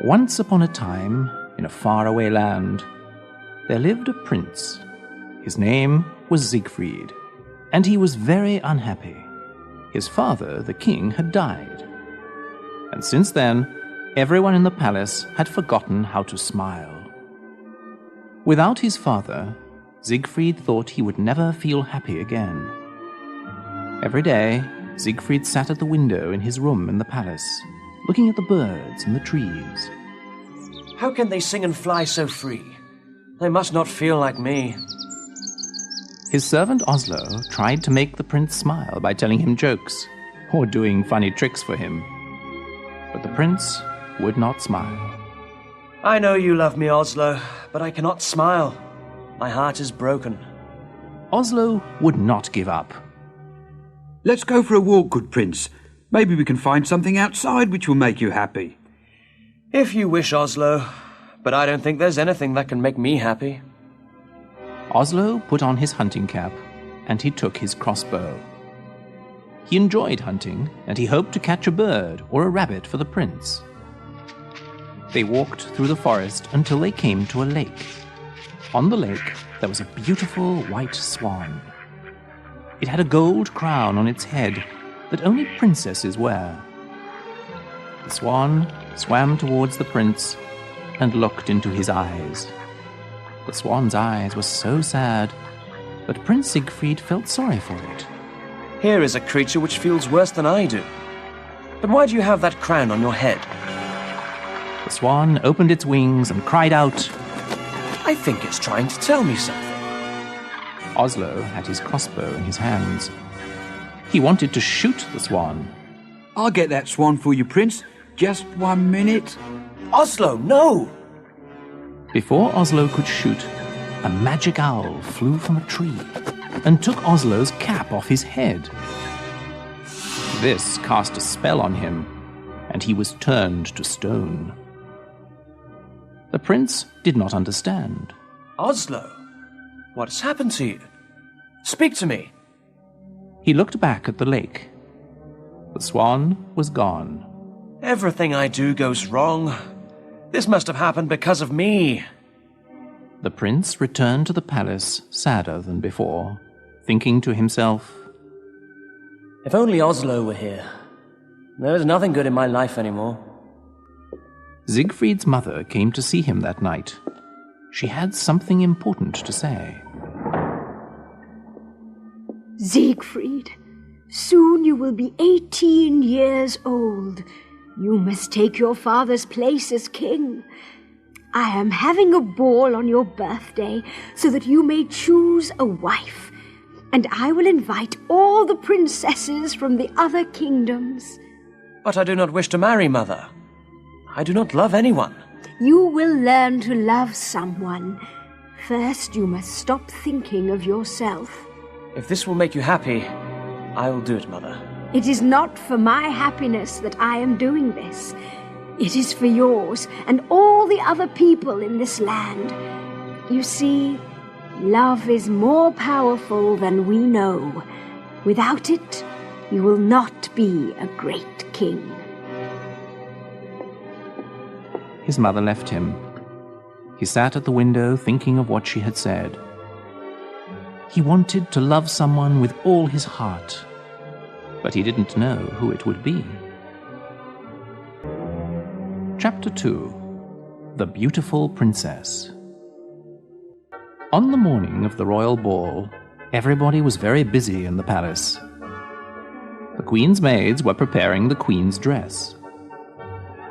Once upon a time, in a faraway land, there lived a prince. His name was Siegfried, and he was very unhappy. His father, the king, had died. And since then, everyone in the palace had forgotten how to smile. Without his father, Siegfried thought he would never feel happy again. Every day, Siegfried sat at the window in his room in the palace, looking at the birds and the trees. How can they sing and fly so free? They must not feel like me. His servant Oslo tried to make the prince smile by telling him jokes or doing funny tricks for him. But the prince would not smile. I know you love me, Oslo, but I cannot smile. My heart is broken. Oslo would not give up. Let's go for a walk, good prince. Maybe we can find something outside which will make you happy. If you wish, Oslo, but I don't think there's anything that can make me happy. Oslo put on his hunting cap, and he took his crossbow. He enjoyed hunting, and he hoped to catch a bird or a rabbit for the prince. They walked through the forest until they came to a lake. On the lake, there was a beautiful white swan. It had a gold crown on its head that only princesses wear. The swan swam towards the prince and looked into his eyes. The swan's eyes were so sad that Prince Siegfried felt sorry for it. Here is a creature which feels worse than I do. But why do you have that crown on your head? The swan opened its wings and cried out, I think it's trying to tell me something. Oslo had his crossbow in his hands. He wanted to shoot the swan. I'll get that swan for you, prince. Just 1 minute. Oslo, no! Before Oslo could shoot, a magic owl flew from a tree and took Oslo's cap off his head. This cast a spell on him, and he was turned to stone. The prince did not understand. Oslo, what has happened to you? Speak to me. He looked back at the lake. The swan was gone. Everything I do goes wrong. This must have happened because of me. The prince returned to the palace sadder than before, thinking to himself, If only Oslo were here. There is nothing good in my life anymore. Siegfried's mother came to see him that night. She had something important to say. Siegfried, soon you will be 18 years old. You must take your father's place as king. I am having a ball on your birthday so that you may choose a wife, and I will invite all the princesses from the other kingdoms. But I do not wish to marry, Mother. I do not love anyone. You will learn to love someone. First, you must stop thinking of yourself. If this will make you happy, I will do it, Mother. It is not for my happiness that I am doing this. It is for yours and all the other people in this land. You see, love is more powerful than we know. Without it, you will not be a great king. His mother left him. He sat at the window thinking of what she had said. He wanted to love someone with all his heart, but he didn't know who it would be. Chapter 2. The Beautiful Princess. On the morning of the royal ball, everybody was very busy in the palace. The queen's maids were preparing the queen's dress.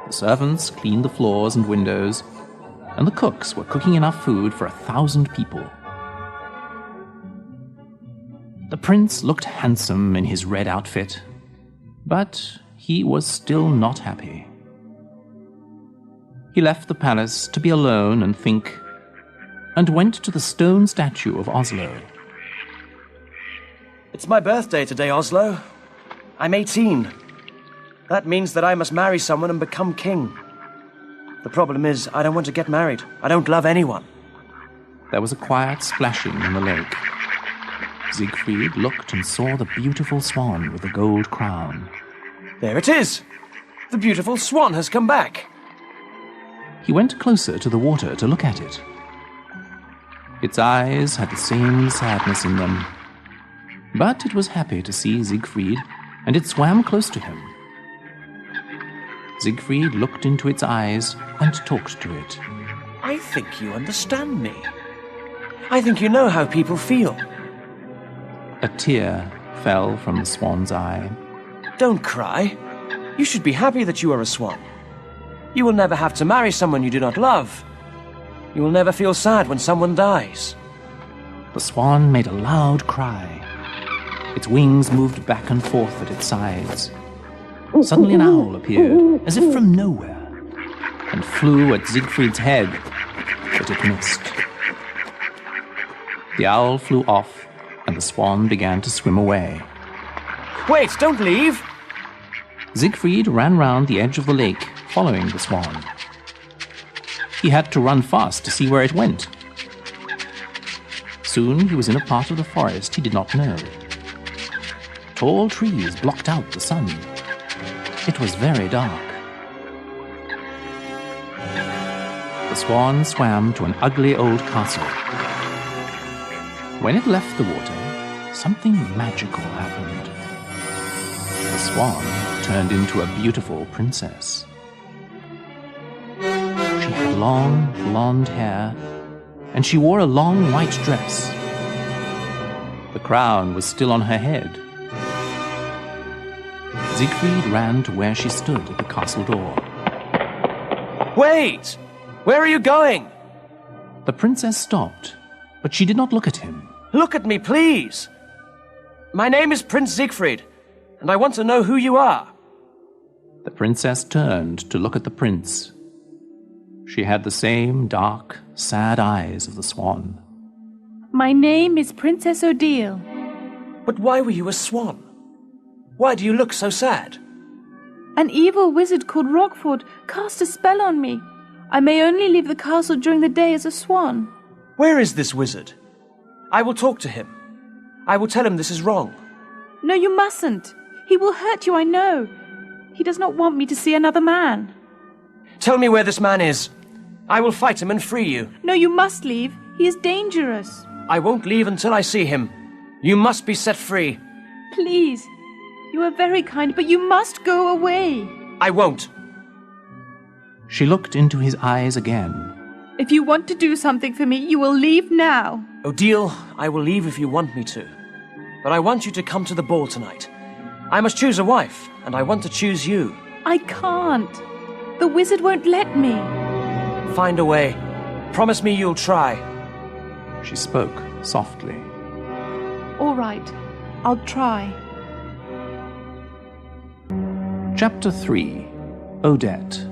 The servants cleaned the floors and windows, and the cooks were cooking enough food for 1,000 people. The prince looked handsome in his red outfit, but he was still not happy. He left the palace to be alone and think, and went to the stone statue of Oslo. It's my birthday today, Oslo. I'm 18. That means that I must marry someone and become king. The problem is, I don't want to get married. I don't love anyone. There was a quiet splashing in the lake. Siegfried looked and saw the beautiful swan with the gold crown. There it is! The beautiful swan has come back. He went closer to the water to look at it. Its eyes had the same sadness in them, but it was happy to see Siegfried, and it swam close to him. Siegfried looked into its eyes and talked to it. I think you understand me. I think you know how people feel. A tear fell from the swan's eye. Don't cry. You should be happy that you are a swan. You will never have to marry someone you do not love. You will never feel sad when someone dies. The swan made a loud cry. Its wings moved back and forth at its sides. Suddenly an owl appeared, as if from nowhere, and flew at Siegfried's head, but it missed. The owl flew off, and the swan began to swim away. Wait, don't leave! Siegfried ran round the edge of the lake, following the swan. He had to run fast to see where it went. Soon he was in a part of the forest he did not know. Tall trees blocked out the sun. It was very dark. The swan swam to an ugly old castle. When it left the water, something magical happened. The swan turned into a beautiful princess. She had long, blonde hair, and she wore a long white dress. The crown was still on her head. Siegfried ran to where she stood at the castle door. Wait! Where are you going? The princess stopped, but she did not look at him. Look at me, please! My name is Prince Siegfried, and I want to know who you are. The princess turned to look at the prince. She had the same dark, sad eyes of the swan. My name is Princess Odile. But why were you a swan? Why do you look so sad? An evil wizard called Rockford cast a spell on me. I may only leave the castle during the day as a swan. Where is this wizard? I will talk to him. I will tell him this is wrong. No, you mustn't. He will hurt you, I know. He does not want me to see another man. Tell me where this man is. I will fight him and free you. No, you must leave. He is dangerous. I won't leave until I see him. You must be set free. Please. You are very kind, but you must go away. I won't. She looked into his eyes again. If you want to do something for me, you will leave now. Odile, I will leave if you want me to. But I want you to come to the ball tonight. I must choose a wife, and I want to choose you. I can't. The wizard won't let me. Find a way. Promise me you'll try. She spoke softly. All right. I'll try. Chapter 3. Odette.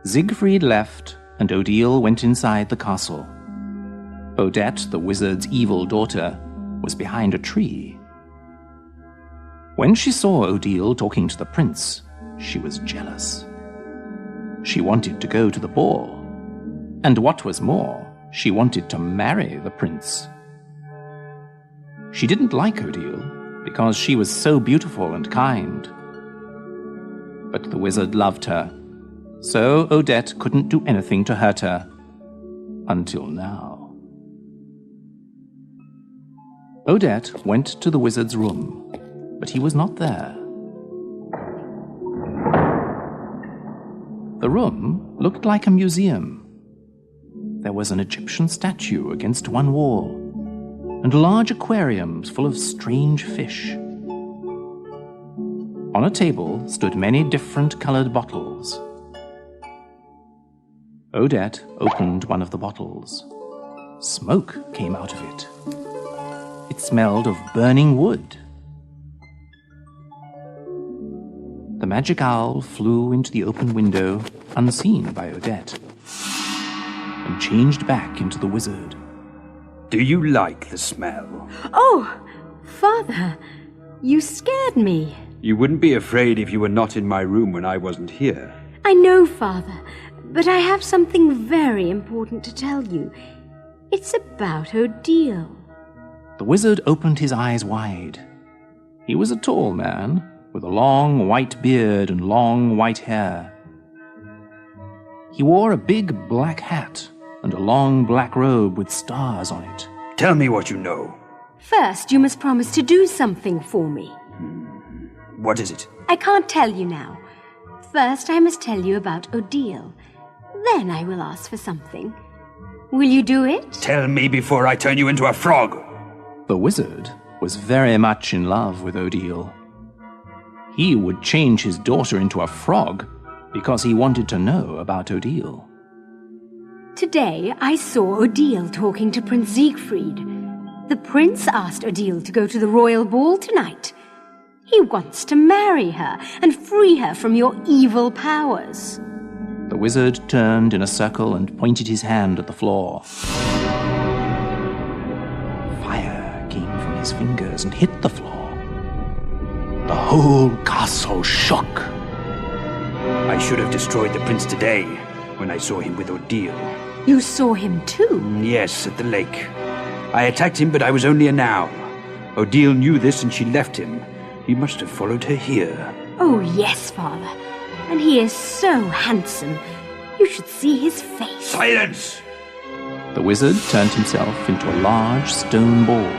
Siegfried left, and Odile went inside the castle. Odette, the wizard's evil daughter, was behind a tree. When she saw Odile talking to the prince, she was jealous. She wanted to go to the ball, and what was more, she wanted to marry the prince. She didn't like Odile because she was so beautiful and kind. But the wizard loved her, so Odette couldn't do anything to hurt her, until now. Odette went to the wizard's room, but he was not there. The room looked like a museum. There was an Egyptian statue against one wall, and large aquariums full of strange fish. On a table stood many different colored bottles. Odette opened one of the bottles. Smoke came out of it. It smelled of burning wood. The magic owl flew into the open window, unseen by Odette, and changed back into the wizard. Do you like the smell? Oh, Father, you scared me. You wouldn't be afraid if you were not in my room when I wasn't here. I know, Father, but I have something very important to tell you. It's about Odile. The wizard opened his eyes wide. He was a tall man, with a long white beard and long white hair. He wore a big black hat and a long black robe with stars on it. Tell me what you know. First, you must promise to do something for me. What is it? I can't tell you now. First, I must tell you about Odile. Then I will ask for something. Will you do it? Tell me before I turn you into a frog. The wizard was very much in love with Odile. He would change his daughter into a frog because he wanted to know about Odile. Today, I saw Odile talking to Prince Siegfried. The prince asked Odile to go to the royal ball tonight. He wants to marry her and free her from your evil powers. The wizard turned in a circle and pointed his hand at the floor. Fire came from his fingers and hit the floor. The whole castle shook. I should have destroyed the prince today when I saw him with Odile. You saw him too? Yes, at the lake. I attacked him, but I was only an owl. Odile knew this and she left him. He must have followed her here. Oh, yes, Father. And he is so handsome. You should see his face. Silence! The wizard turned himself into a large stone ball.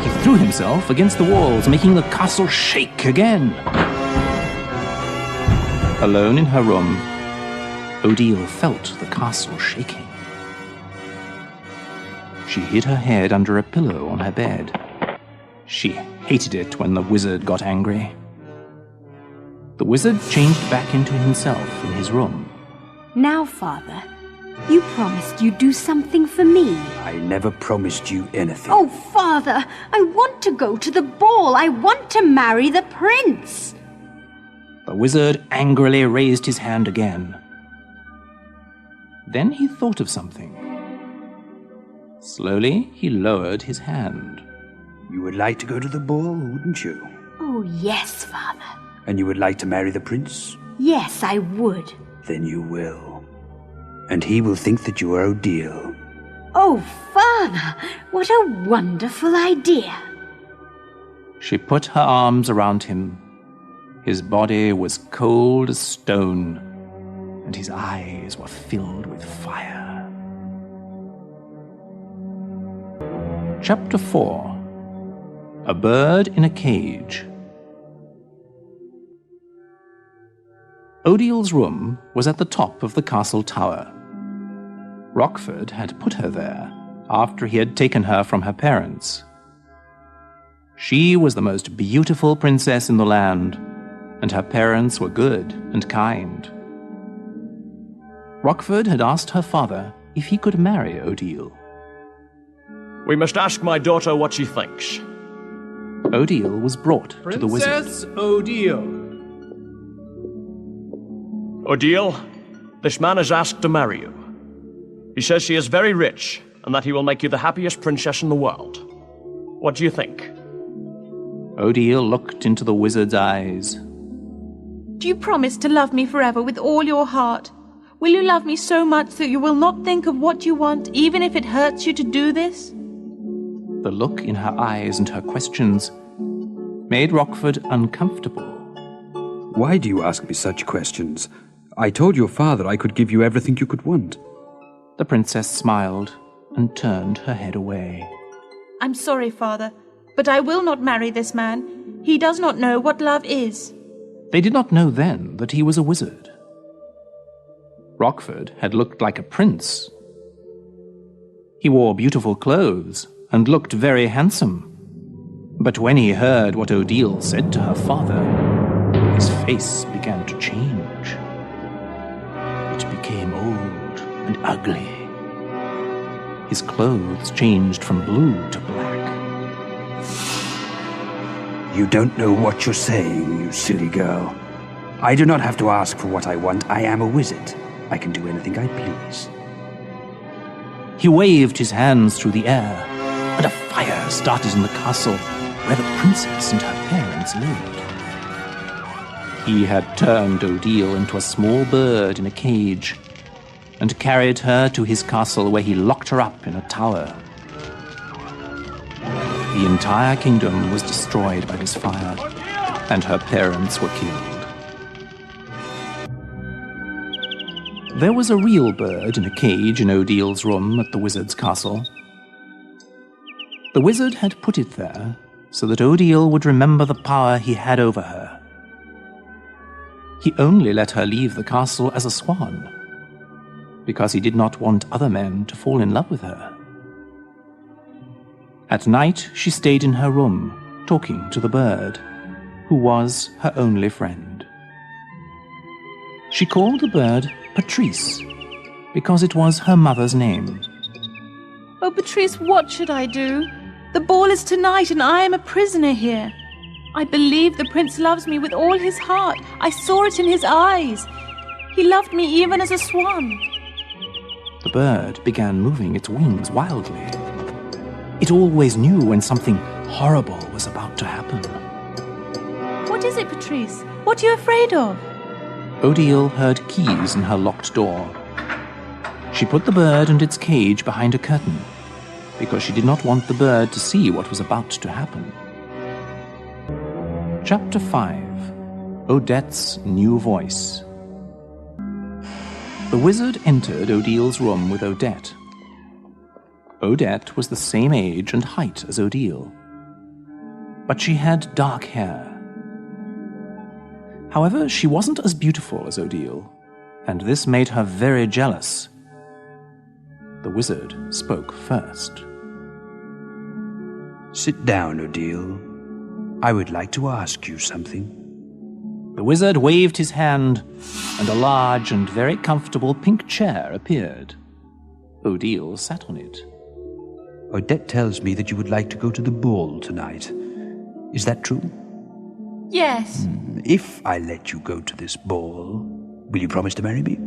He threw himself against the walls, making the castle shake again. Alone in her room, Odile felt the castle shaking. She hid her head under a pillow on her bed. She hated it when the wizard got angry. The wizard changed back into himself in his room. Now, Father, you promised you'd do something for me. I never promised you anything. Oh, Father, I want to go to the ball. I want to marry the prince. The wizard angrily raised his hand again. Then he thought of something. Slowly, he lowered his hand. You would like to go to the ball, wouldn't you? Oh, yes, Father. And you would like to marry the prince? Yes, I would. Then you will. And he will think that you are Odile. Oh, Father, what a wonderful idea. She put her arms around him. His body was cold as stone, and his eyes were filled with fire. Chapter 4. A Bird in a Cage. Odile's room was at the top of the castle tower. Rockford had put her there after he had taken her from her parents. She was the most beautiful princess in the land, and her parents were good and kind. Rockford had asked her father if he could marry Odile. We must ask my daughter what she thinks. Odile was brought to the wizard. Princess Odile. Odile, this man has asked to marry you. He says she is very rich and that he will make you the happiest princess in the world. What do you think? Odile looked into the wizard's eyes. Do you promise to love me forever with all your heart? Will you love me so much that you will not think of what you want, even if it hurts you to do this? The look in her eyes and her questions made Rockford uncomfortable. Why do you ask me such questions? I told your father I could give you everything you could want. The princess smiled and turned her head away. I'm sorry, Father, but I will not marry this man. He does not know what love is. They did not know then that he was a wizard. Rockford had looked like a prince. He wore beautiful clothes and looked very handsome. But when he heard what Odile said to her father, his face began to change. It became old and ugly. His clothes changed from blue to black. You don't know what you're saying, you silly girl. I do not have to ask for what I want. I am a wizard. I can do anything I please. He waved his hands through the air, and a fire started in the castle where the princess and her parents lived. He had turned Odile into a small bird in a cage and carried her to his castle where he locked her up in a tower. The entire kingdom was destroyed by this fire, and her parents were killed. There was a real bird in a cage in Odile's room at the wizard's castle. The wizard had put it there so that Odile would remember the power he had over her. He only let her leave the castle as a swan, because he did not want other men to fall in love with her. At night, she stayed in her room, talking to the bird, who was her only friend. She called the bird Patrice, because it was her mother's name. Oh, Patrice, what should I do? The ball is tonight and I am a prisoner here. I believe the prince loves me with all his heart. I saw it in his eyes. He loved me even as a swan. The bird began moving its wings wildly. It always knew when something horrible was about to happen. What is it, Patrice? What are you afraid of? Odile heard keys in her locked door. She put the bird and its cage behind a curtain, because she did not want the bird to see what was about to happen. Chapter 5. Odette's New Voice. The wizard entered Odile's room with Odette. Odette was the same age and height as Odile, but she had dark hair. However, she wasn't as beautiful as Odile, and this made her very jealous. The wizard spoke first. Sit down, Odile. I would like to ask you something. The wizard waved his hand, and a large and very comfortable pink chair appeared. Odile sat on it. Odette tells me that you would like to go to the ball tonight. Is that true? Yes. If I let you go to this ball, will you promise to marry me?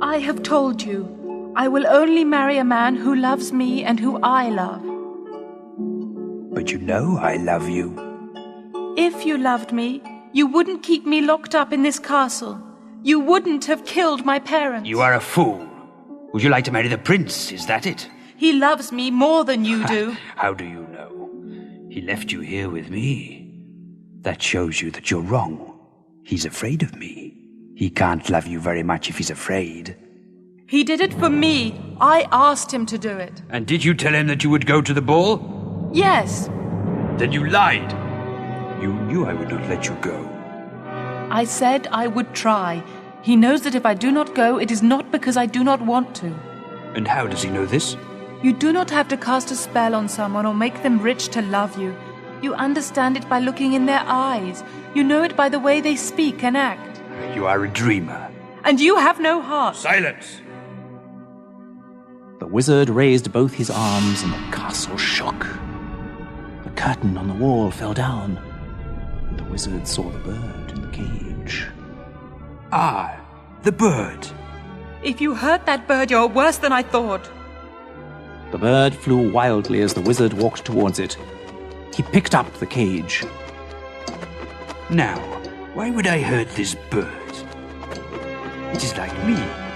I have told you, I will only marry a man who loves me and who I love. But you know I love you. If you loved me, you wouldn't keep me locked up in this castle. You wouldn't have killed my parents. You are a fool. Would you like to marry the prince, is that it? He loves me more than you do. How do you know? He left you here with me. That shows you that you're wrong. He's afraid of me. He can't love you very much if he's afraid. He did it for me. I asked him to do it. And did you tell him that you would go to the ball? Yes. Then you lied. You knew I would not let you go. I said I would try. He knows that if I do not go, it is not because I do not want to. And how does he know this? You do not have to cast a spell on someone or make them rich to love you. You understand it by looking in their eyes. You know it by the way they speak and act. You are a dreamer. And you have no heart. Silence! The wizard raised both his arms and the castle shook. The curtain on the wall fell down, and the wizard saw the bird in the cage. Ah, the bird. If you hurt that bird, you're worse than I thought. The bird flew wildly as the wizard walked towards it. He picked up the cage. Now, why would I hurt this bird? It is like me.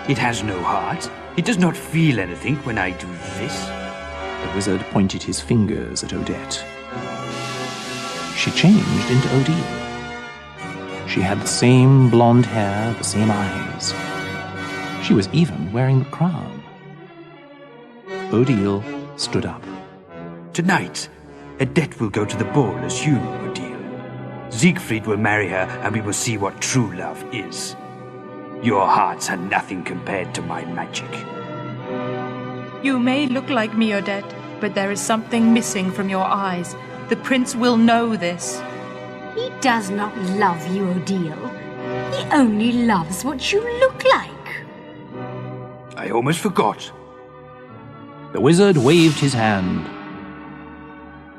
It has no heart. It does not feel anything when I do this. The wizard pointed his fingers at Odette. She changed into Odile. She had the same blonde hair, the same eyes. She was even wearing the crown. Odile stood up. Tonight, Odette will go to the ball as you, Odile. Siegfried will marry her, and we will see what true love is. Your hearts are nothing compared to my magic. You may look like me, Odette, but there is something missing from your eyes. The prince will know this. He does not love you, Odile. He only loves what you look like. I almost forgot. The wizard waved his hand.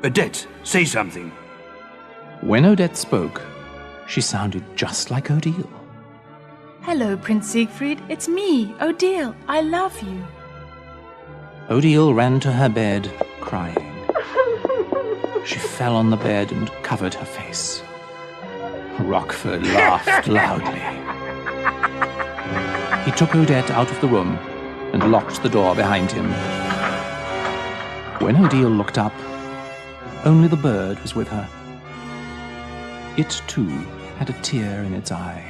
Odette, say something. When Odette spoke, she sounded just like Odile. Hello, Prince Siegfried. It's me, Odile. I love you. Odile ran to her bed, crying. She fell on the bed and covered her face. Rockford laughed loudly. He took Odette out of the room and locked the door behind him. When Odile looked up, only the bird was with her. It, too, had a tear in its eye.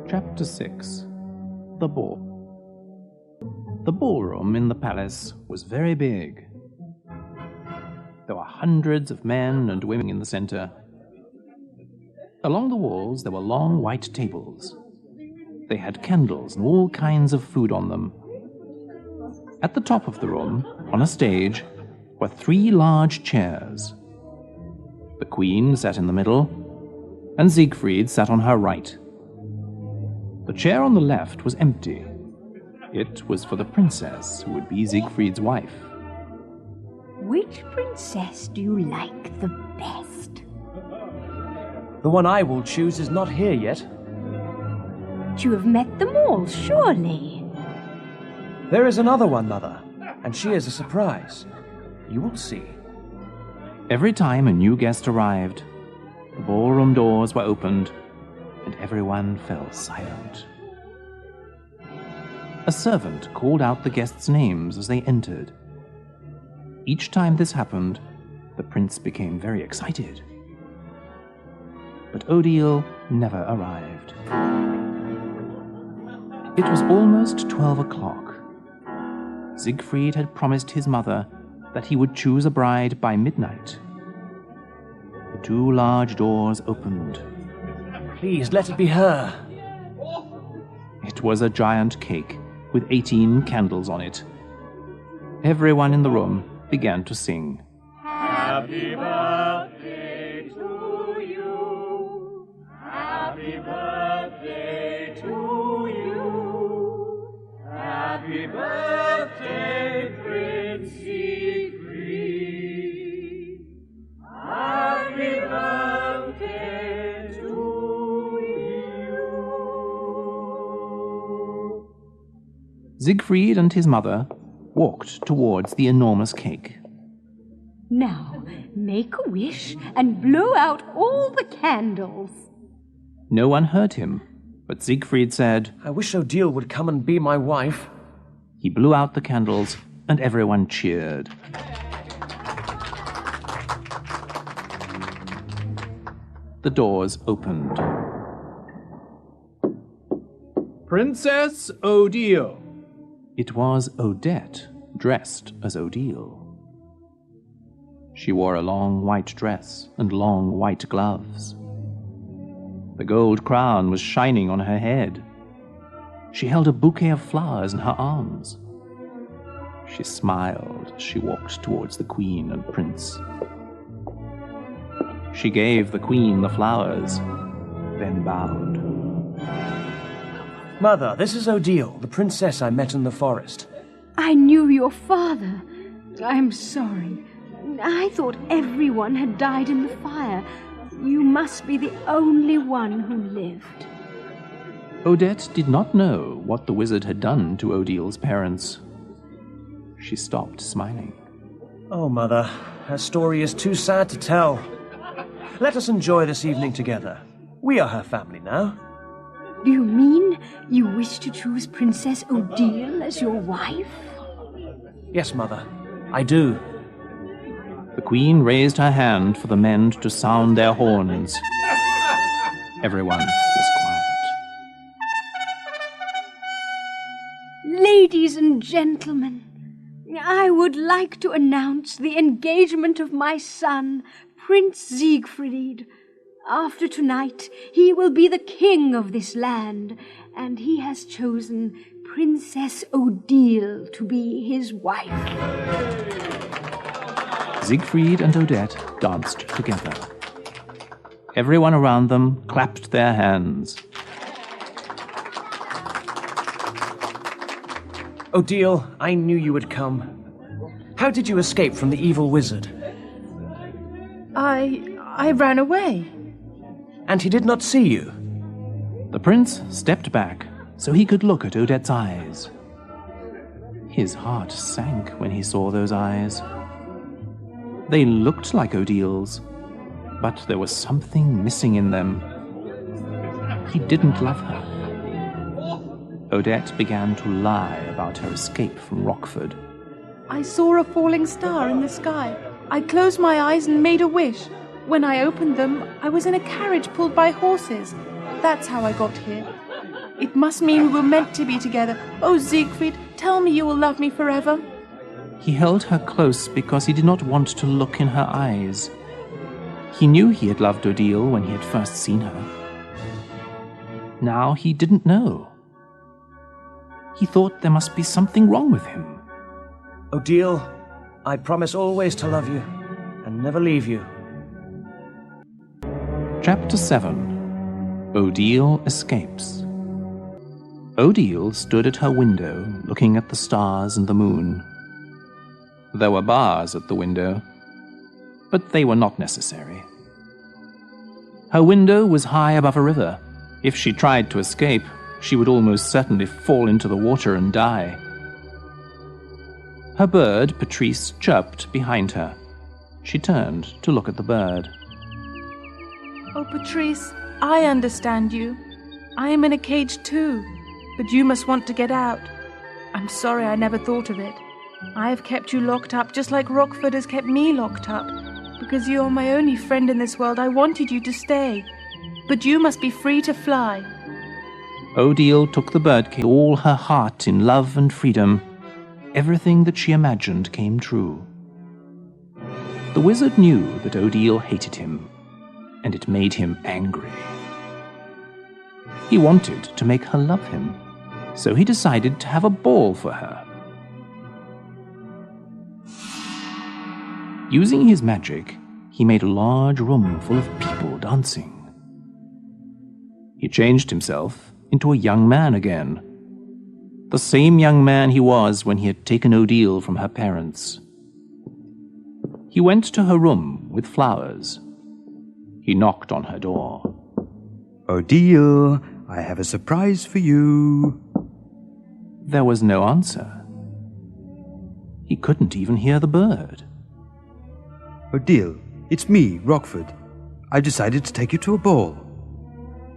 Chapter 6. The Ball. The ballroom in the palace was very big. There were hundreds of men and women in the center. Along the walls there were long white tables. They had candles and all kinds of food on them. At the top of the room, on a stage, were 3 large chairs. The queen sat in the middle, and Siegfried sat on her right. The chair on the left was empty. It was for the princess, who would be Siegfried's wife. Which princess do you like the best? The one I will choose is not here yet. You have met them all, surely. There is another one, Mother, and she is a surprise. You will see. Every time a new guest arrived, the ballroom doors were opened, and everyone fell silent. A servant called out the guests' names as they entered. Each time this happened, the prince became very excited. But Odile never arrived. It was almost 12 o'clock. Siegfried had promised his mother that he would choose a bride by midnight. The 2 large doors opened. Please, let it be her. It was a giant cake with 18 candles on it. Everyone in the room began to sing. Happy birthday to you. Happy birthday to you. Happy birthday, Prince Siegfried. Happy birthday to you. Siegfried and his mother walked towards the enormous cake. Now, make a wish and blow out all the candles. No one heard him, but Siegfried said, I wish Odile would come and be my wife. He blew out the candles, and everyone cheered. The doors opened. Princess Odile. It was Odette, dressed as Odile. She wore a long white dress and long white gloves. The gold crown was shining on her head. She held a bouquet of flowers in her arms. She smiled as she walked towards the queen and prince. She gave the queen the flowers, then bowed. Mother, this is Odile, the princess I met in the forest. I knew your father. I'm sorry. I thought everyone had died in the fire. You must be the only one who lived. Odette did not know what the wizard had done to Odile's parents. She stopped smiling. Oh, Mother, her story is too sad to tell. Let us enjoy this evening together. We are her family now. Do you mean you wish to choose Princess Odile as your wife? Yes, Mother, I do. The queen raised her hand for the men to sound their horns. Everyone was quiet. Ladies and gentlemen, I would like to announce the engagement of my son, Prince Siegfried. After tonight, he will be the king of this land, and he has chosen Princess Odile to be his wife. Siegfried and Odette danced together. Everyone around them clapped their hands. Odile, I knew you would come. How did you escape from the evil wizard? I ran away. And he did not see you? The prince stepped back so he could look at Odette's eyes. His heart sank when he saw those eyes. They looked like Odile's, but there was something missing in them. He didn't love her. Odette began to lie about her escape from Rockford. I saw a falling star in the sky. I closed my eyes and made a wish. When I opened them, I was in a carriage pulled by horses. That's how I got here. It must mean we were meant to be together. Oh, Siegfried, tell me you will love me forever. He held her close because he did not want to look in her eyes. He knew he had loved Odile when he had first seen her. Now he didn't know. He thought there must be something wrong with him. Odile, I promise always to love you and never leave you. Chapter 7. Odile Escapes. Odile stood at her window, looking at the stars and the moon. There were bars at the window, but they were not necessary. Her window was high above a river. If she tried to escape, she would almost certainly fall into the water and die. Her bird, Patrice, chirped behind her. She turned to look at the bird. Oh, Patrice, I understand you. I am in a cage too, but you must want to get out. I'm sorry I never thought of it. I have kept you locked up just like Rockford has kept me locked up. Because you are my only friend in this world, I wanted you to stay. But you must be free to fly. Odile took the birdcage, all her heart in love and freedom. Everything that she imagined came true. The wizard knew that Odile hated him, and it made him angry. He wanted to make her love him, so he decided to have a ball for her. Using his magic, he made a large room full of people dancing. He changed himself into a young man again, the same young man he was when he had taken Odile from her parents. He went to her room with flowers. He knocked on her door. Odile, I have a surprise for you. There was no answer. He couldn't even hear the bird. Odile, it's me, Rockford. I've decided to take you to a ball.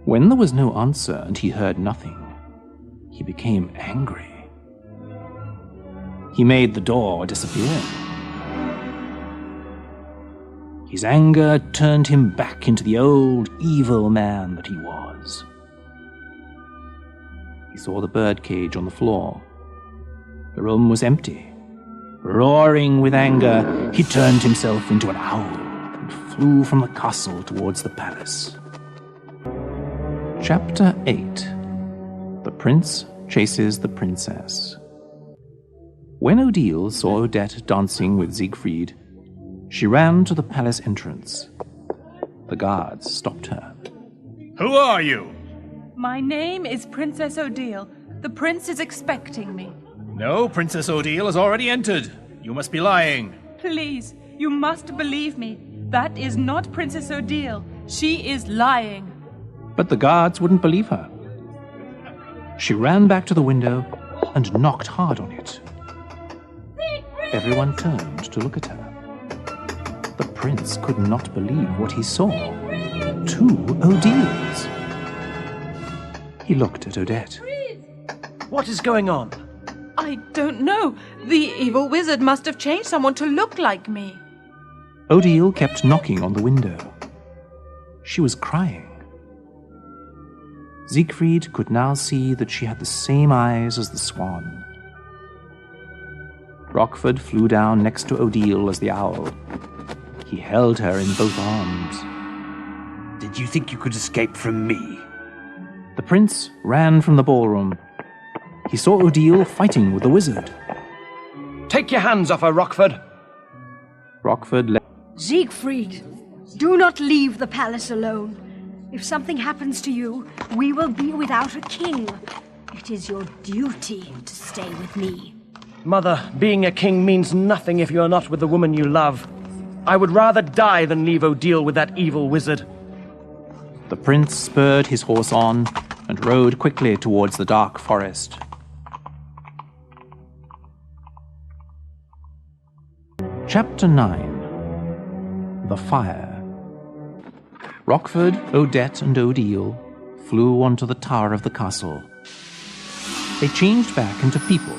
When there was no answer and he heard nothing, he became angry. He made the door disappear. His anger turned him back into the old evil man that he was. He saw the birdcage on the floor. The room was empty. Roaring with anger, he turned himself into an owl and flew from the castle towards the palace. Chapter 8. The Prince Chases the Princess. When Odile saw Odette dancing with Siegfried, she ran to the palace entrance. The guards stopped her. Who are you? My name is Princess Odile. The prince is expecting me. No, Princess Odile has already entered. You must be lying. Please, you must believe me. That is not Princess Odile. She is lying. But the guards wouldn't believe her. She ran back to the window and knocked hard on it. Everyone turned to look at her. The prince could not believe what he saw. 2 Odiles. He looked at Odette. What is going on? I don't know. The evil wizard must have changed someone to look like me. Odile kept knocking on the window. She was crying. Siegfried could now see that she had the same eyes as the swan. Rockford flew down next to Odile as the owl. He held her in both arms. Did you think you could escape from me? The prince ran from the ballroom. He saw Odile fighting with the wizard. Take your hands off her, Rockford. Rockford left. Siegfried, do not leave the palace alone. If something happens to you, we will be without a king. It is your duty to stay with me. Mother, being a king means nothing if you're not with the woman you love. I would rather die than leave Odile with that evil wizard. The prince spurred his horse on and rode quickly towards the dark forest. Chapter 9. The Fire. Rockford, Odette, and Odile flew onto the tower of the castle. They changed back into people.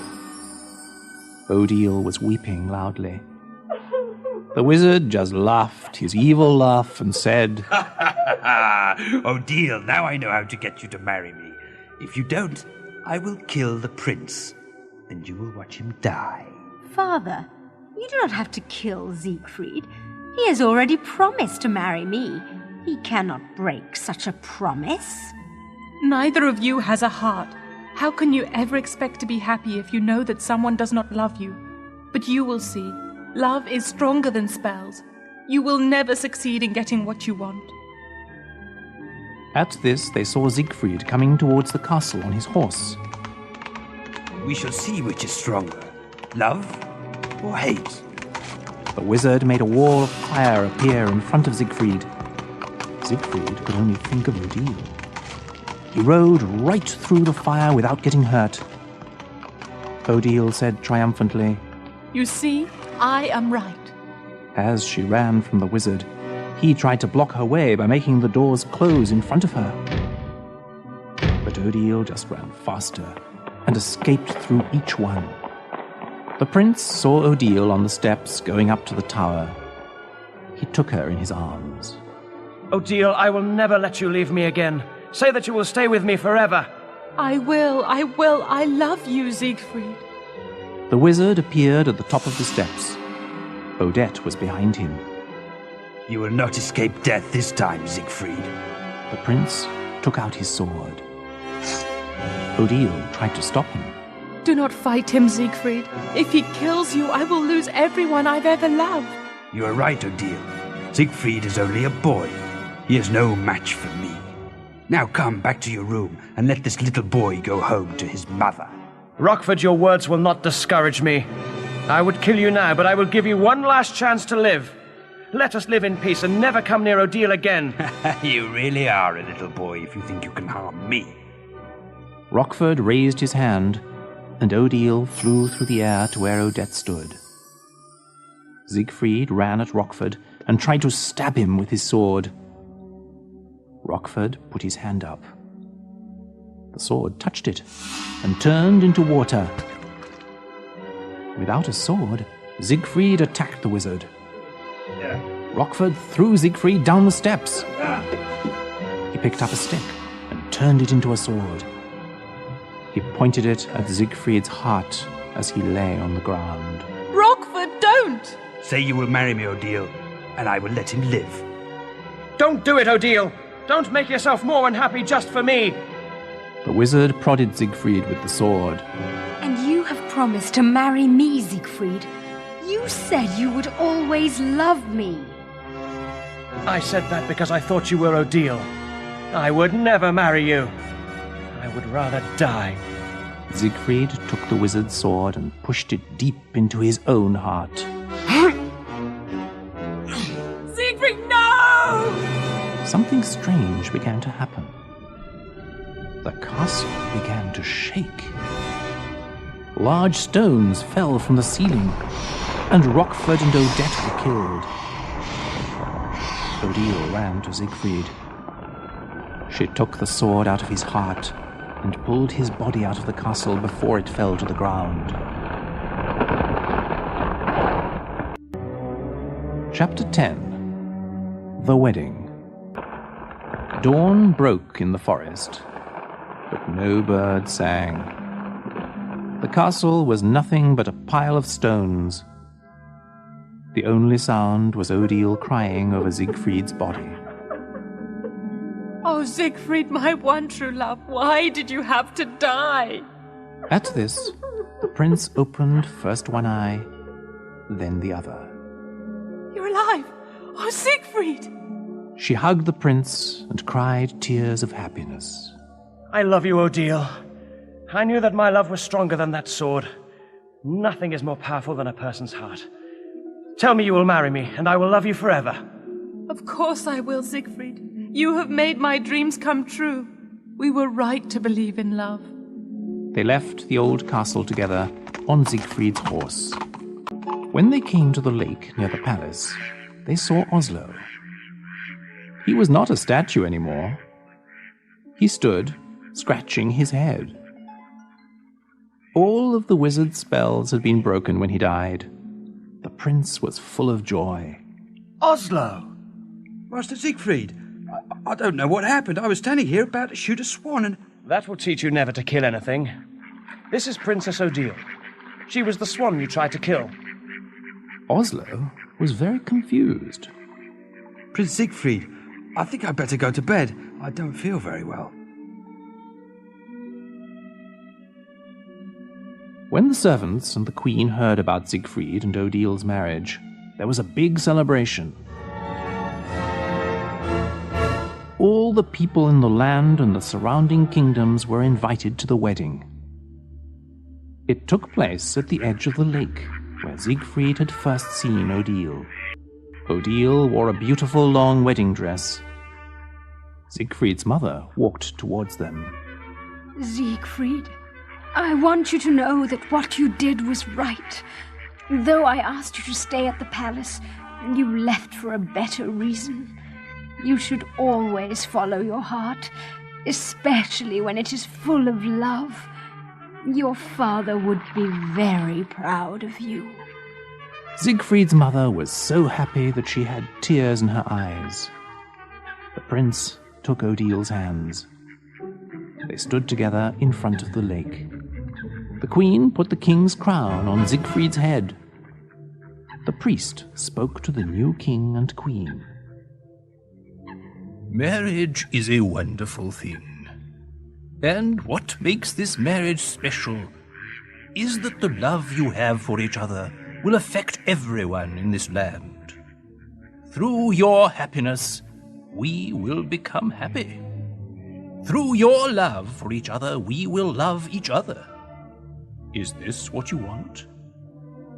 Odile was weeping loudly. The wizard just laughed his evil laugh and said, Odile, now I know how to get you to marry me. If you don't, I will kill the prince, and you will watch him die. Father, you do not have to kill Siegfried. He has already promised to marry me. He cannot break such a promise. Neither of you has a heart. How can you ever expect to be happy if you know that someone does not love you? But you will see. Love is stronger than spells. You will never succeed in getting what you want. At this, they saw Siegfried coming towards the castle on his horse. We shall see which is stronger, love or hate. The wizard made a wall of fire appear in front of Siegfried. Siegfried could only think of Odile. He rode right through the fire without getting hurt. Odile said triumphantly, You see, I am right. As she ran from the wizard, he tried to block her way by making the doors close in front of her. But Odile just ran faster and escaped through each one. The prince saw Odile on the steps going up to the tower. He took her in his arms. Odile, I will never let you leave me again. Say that you will stay with me forever. I will. I love you, Siegfried. The wizard appeared at the top of the steps. Odette was behind him. You will not escape death this time, Siegfried. The prince took out his sword. Odile tried to stop him. Do not fight him, Siegfried. If he kills you, I will lose everyone I've ever loved. You are right, Odile. Siegfried is only a boy. He is no match for me. Now come back to your room and let this little boy go home to his mother. Rockford, your words will not discourage me. I would kill you now, but I will give you one last chance to live. Let us live in peace and never come near Odile again. You really are a little boy if you think you can harm me. Rockford raised his hand, and Odile flew through the air to where Odette stood. Siegfried ran at Rockford and tried to stab him with his sword. Rockford put his hand up. The sword touched it and turned into water. Without a sword, Siegfried attacked the wizard. Rockford threw Siegfried down the steps. He picked up a stick and turned it into a sword. He pointed it at Siegfried's heart as he lay on the ground. Rockford, don't! Say you will marry me, Odile, and I will let him live. Don't do it, Odile! Don't make yourself more unhappy just for me! The wizard prodded Siegfried with the sword. And you have promised to marry me, Siegfried. You said you would always love me. I said that because I thought you were Odile. I would never marry you. I would rather die. Siegfried took the wizard's sword and pushed it deep into his own heart. Siegfried, no! Something strange began to happen. The castle began to shake. Large stones fell from the ceiling, and Rockford and Odette were killed. Odile ran to Siegfried. She took the sword out of his heart and pulled his body out of the castle before it fell to the ground. Chapter 10. The Wedding. Dawn broke in the forest, but no bird sang. The castle was nothing but a pile of stones. The only sound was Odile crying over Siegfried's body. Oh, Siegfried, my one true love, why did you have to die? At this, the prince opened first one eye, then the other. You're alive! Oh, Siegfried! She hugged the prince and cried tears of happiness. I love you, Odile. I knew that my love was stronger than that sword. Nothing is more powerful than a person's heart. Tell me you will marry me, and I will love you forever. Of course I will, Siegfried. You have made my dreams come true. We were right to believe in love. They left the old castle together on Siegfried's horse. When they came to the lake near the palace, they saw Oslo. He was not a statue anymore. He stood, scratching his head. All of the wizard's spells had been broken when he died. The prince was full of joy. Oslo! Master Siegfried, I don't know what happened. I was standing here about to shoot a swan, and That will teach you never to kill anything. This is Princess Odile. She was the swan you tried to kill. Oslo was very confused. Prince Siegfried, I think I'd better go to bed. I don't feel very well. When the servants and the queen heard about Siegfried and Odile's marriage, there was a big celebration. All the people in the land and the surrounding kingdoms were invited to the wedding. It took place at the edge of the lake, where Siegfried had first seen Odile. Odile wore a beautiful long wedding dress. Siegfried's mother walked towards them. Siegfried, I want you to know that what you did was right. Though I asked you to stay at the palace, you left for a better reason. You should always follow your heart, especially when it is full of love. Your father would be very proud of you. Siegfried's mother was so happy that she had tears in her eyes. The prince took Odile's hands. They stood together in front of the lake. The queen put the king's crown on Siegfried's head. The priest spoke to the new king and queen. Marriage is a wonderful thing. And what makes this marriage special is that the love you have for each other will affect everyone in this land. Through your happiness, we will become happy. Through your love for each other, we will love each other. Is this what you want?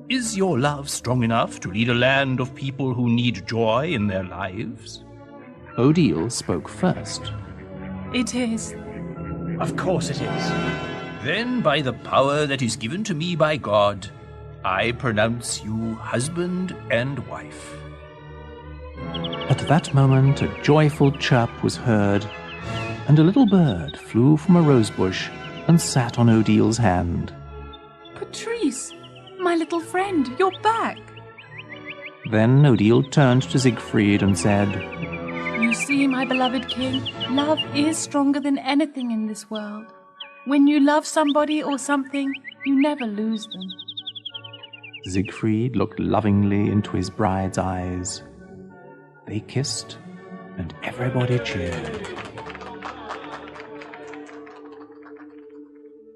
Is your love strong enough to lead a land of people who need joy in their lives? Odile spoke first. It is. Of course it is. Then, by the power that is given to me by God, I pronounce you husband and wife. At that moment, a joyful chirp was heard, and a little bird flew from a rosebush and sat on Odile's hand. Patrice, my little friend, you're back. Then Odile turned to Siegfried and said, You see, my beloved king, love is stronger than anything in this world. When you love somebody or something, you never lose them. Siegfried looked lovingly into his bride's eyes. They kissed, and everybody cheered.